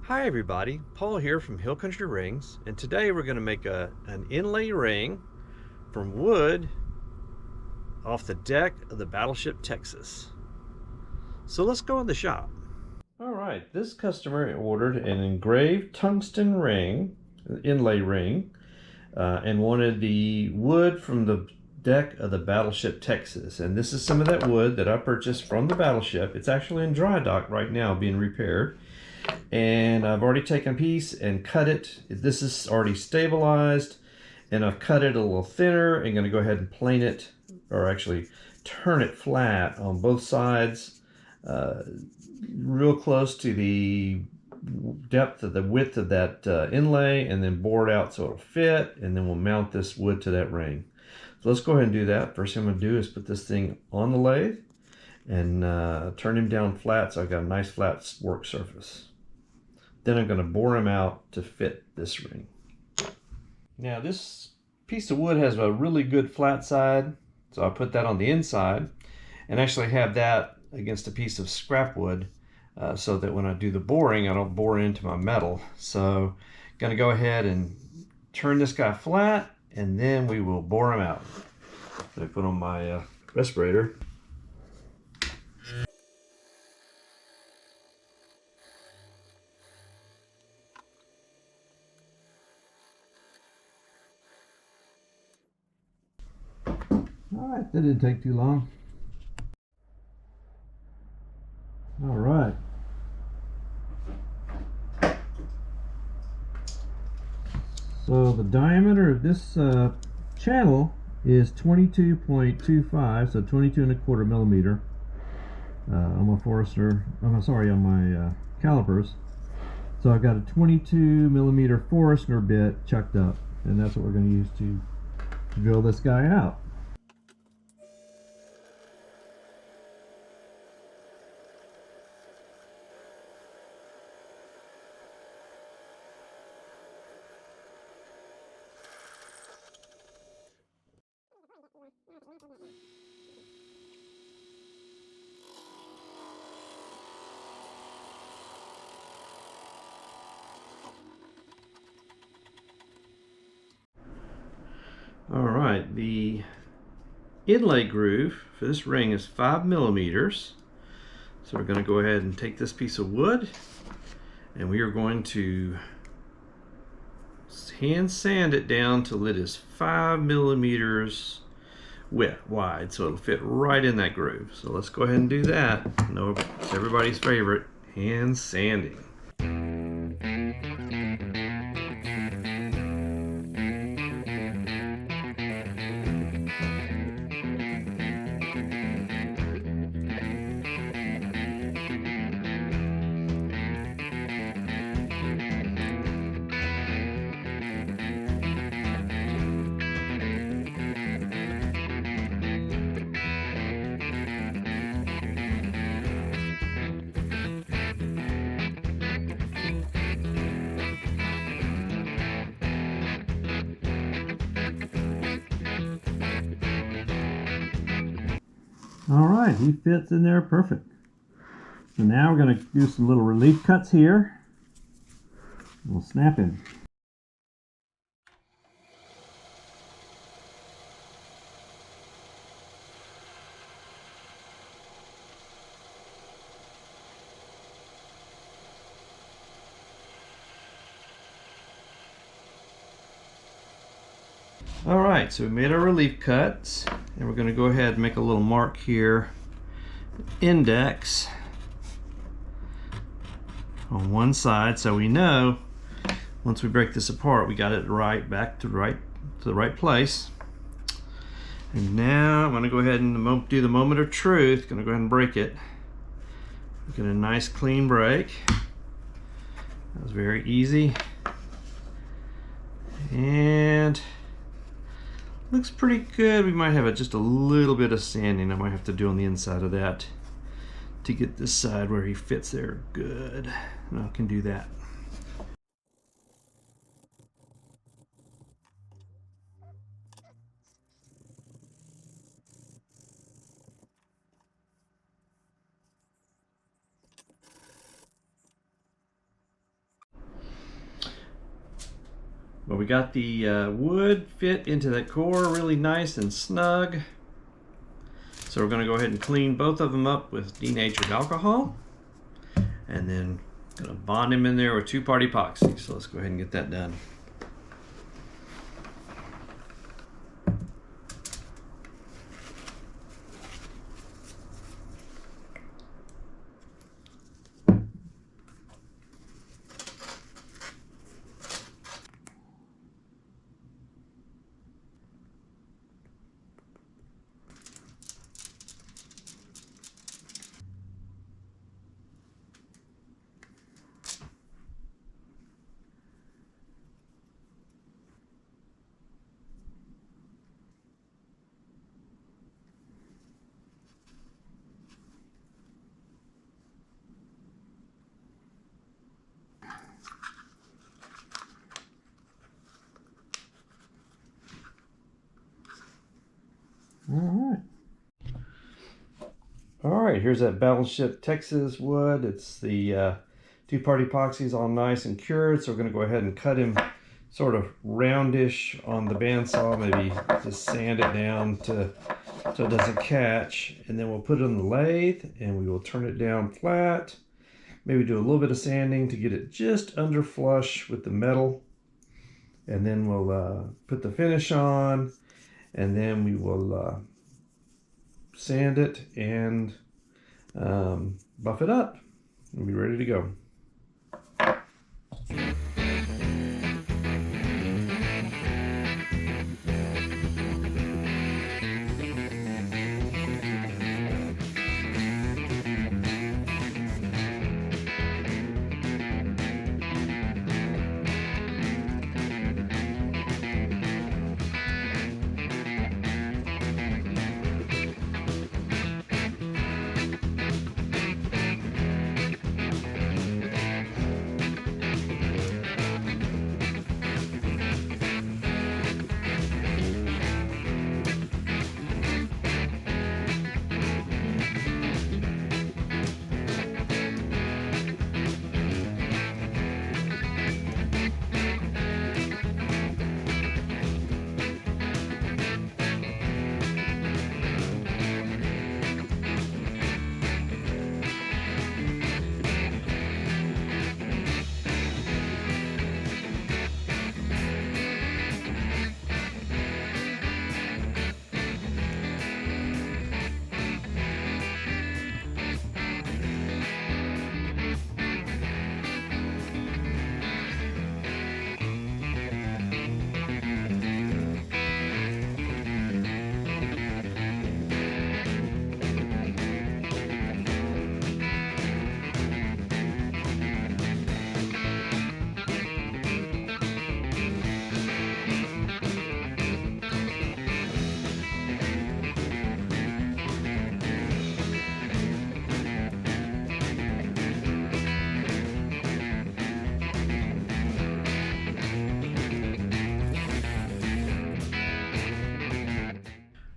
Hi everybody, Paul here from Hill Country Rings, and today we're going to make an inlay ring from wood off the deck of the Battleship Texas. So let's go in the shop. Alright, this customer ordered an engraved tungsten ring, an inlay ring, and wanted the wood from the deck of the Battleship Texas. And this is some of that wood that I purchased from the Battleship. It's actually in dry dock right now being repaired. And I've already taken a piece and cut it. This is already stabilized, and I've cut it a little thinner and going to go ahead and plane it, or actually turn it flat on both sides, real close to the depth of the width of that inlay, and then bore it out so it'll fit, and then we'll mount this wood to that ring. So let's go ahead and do that. First thing I'm going to do is put this thing on the lathe and turn him down flat so I've got a nice flat work surface. Then I'm going to bore him out to fit this ring. Now this piece of wood has a really good flat side, so I put that on the inside and actually have that against a piece of scrap wood so that when I do the boring, I don't bore into my metal. So I'm going to go ahead and turn this guy flat, and then we will bore him out. So I put on my respirator. Alright, that didn't take too long. Alright. So the diameter of this channel is 22.25, so 22¼ millimeter on my Forester, on my calipers. So I've got a 22 millimeter Forester bit chucked up, and that's what we're going to use to drill this guy out. Alright, the inlay groove for this ring is 5 millimeters. So we're going to go ahead and take this piece of wood, and we are going to hand sand it down till it is 5 millimeters wide, so it'll fit right in that groove. So let's go ahead and do that. I know it's everybody's favorite, hand sanding. Alright, he fits in there perfect. So now we're going to do some little relief cuts here. We'll snap him. Alright, so we made our relief cuts, and we're going to go ahead and make a little mark here, index on one side, so we know once we break this apart we got it right back to the right place. And now I'm going to go ahead and do the moment of truth. Going to go ahead and break it. Get a nice clean break. That was very easy, and looks pretty good. We might have just a little bit of sanding I might have to do on the inside of that to get this side where he fits there good. And I can do that. But we got the wood fit into that core really nice and snug. So we're going to go ahead and clean both of them up with denatured alcohol. And then going to bond them in there with 2-part epoxy. So let's go ahead and get that done. All right, here's that Battleship Texas wood. It's the 2-part epoxy, all nice and cured. So we're going to go ahead and cut him sort of roundish on the bandsaw. Maybe just sand it down so it doesn't catch. And then we'll put it on the lathe and we will turn it down flat. Maybe do a little bit of sanding to get it just under flush with the metal. And then we'll put the finish on. And then we will sand it and buff it up. We'll be ready to go.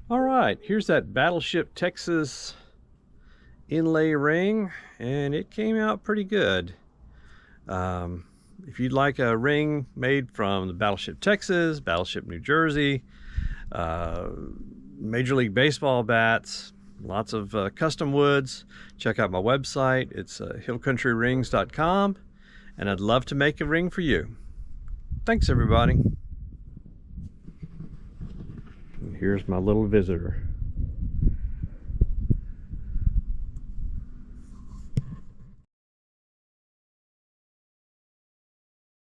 All right, here's that Battleship Texas inlay ring, and it came out pretty good. If you'd like a ring made from the Battleship Texas, Battleship New Jersey, Major League Baseball bats, lots of custom woods, check out my website. It's hillcountryrings.com, and I'd love to make a ring for you. Thanks, everybody. Here's my little visitor.